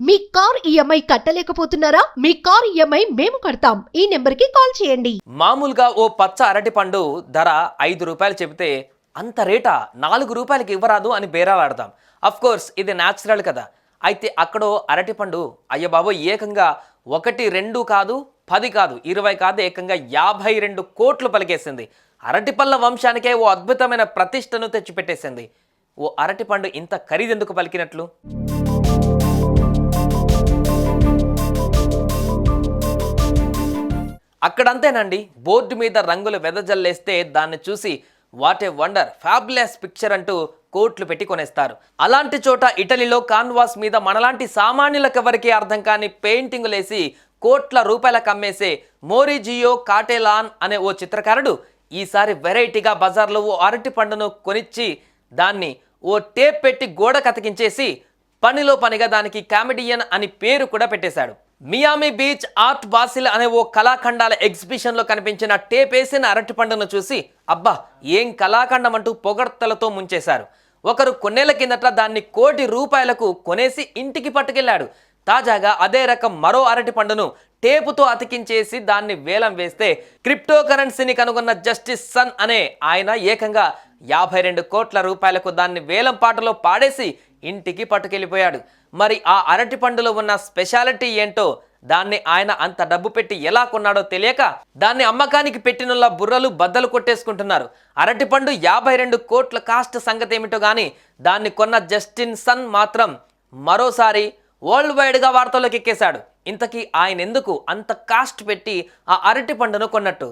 మీ car EMI కట్టలేకపోతున్నారా? మీ car EMI మేము కడతాం. ఈ నెంబర్కి కాల్ చేయండి. మామూలుగా ఓ పచ్చ అరటి పండు ధర 5 రూపాయలు చెబితే అంత రేటా 4 రూపాయలకి ఇవ్వరాదు అని బేరాలాడతాం. అఫ్ కోర్స్ ఇది న్యాచురల్ కదా. అయితే అక్కడో అరటి పండు అయ్య బాబోయ్ ఏకంగా 1, 2 కాదు, 10 కాదు, 20 కాదు, ఏకంగా 52 కోట్లు పలికేసింది. అరటిపళ్ళ వంశానికే ఓ అద్భుతమైన ప్రతిష్టను తెచ్చిపెట్టేసింది. ఓ అరటి పండు ఇంత ఖరీదెందుకు పలికినట్లు? అక్కడంతేనండి, బోర్డు మీద రంగులు వెదజల్లేస్తే దాన్ని చూసి what a wonder, fabulous picture అంటూ కోట్లు పెట్టి కొనేస్తారు. అలాంటి చోట ఇటలీలో కాన్వాస్ మీద మనలాంటి సామాన్యులకెవరికీ అర్థం కాని పెయింటింగులేసి కోట్ల రూపాయలకు అమ్మేసే మోరిజియో కాటెలాన్ అనే ఓ చిత్రకారుడు ఈసారి వెరైటీగా బజార్లో ఓ అరటి పండును కొనిచ్చి దాన్ని ఓ టేప్ పెట్టి గోడ కతికించేసి పనిలో పనిగా దానికి కామెడియన్ అని పేరు కూడా పెట్టేశాడు. మియామి బీచ్ ఆర్ట్ బాసిల్ అనే ఓ కళాఖండాల ఎగ్జిబిషన్లో కనిపించిన టేప్ వేసిన అరటి పండును చూసి అబ్బా ఏం కళాఖండం అంటూ పొగడ్తలతో ముంచేశారు. ఒకరు కొన్నేళ్ల కిందట దాన్ని ₹1 కోటి కొనేసి ఇంటికి పట్టుకెళ్లాడు. తాజాగా అదే రకం మరో అరటి పండును టేపుతో అతికించేసి దాన్ని వేలం వేస్తే క్రిప్టో కరెన్సీని కనుగొన్న జస్టిస్ సన్ అనే ఆయన ఏకంగా ₹52 కోట్ల దాన్ని వేలం పాటలో పాడేసి ఇంటికి పట్టుకెళ్ళిపోయాడు. మరి ఆ అరటి పండులో ఉన్న స్పెషాలిటీ ఏంటో, దాన్ని ఆయన అంత డబ్బు పెట్టి ఎలా కొన్నాడో తెలియక దాన్ని అమ్మకానికి పెట్టినోళ్ళ బుర్రలు బద్దలు కొట్టేసుకుంటున్నారు. అరటిపండు 52 కోట్ల కాస్ట్ సంగతి ఏమిటో కానీ దాన్ని కొన్న జస్టిన్ సన్ మాత్రం మరోసారి వరల్డ్ వైడ్గా వార్తల్లోకి ఎక్కేశాడు. ఇంతకీ ఆయన ఎందుకు అంత కాస్ట్ పెట్టి ఆ అరటి పండును కొన్నట్టు?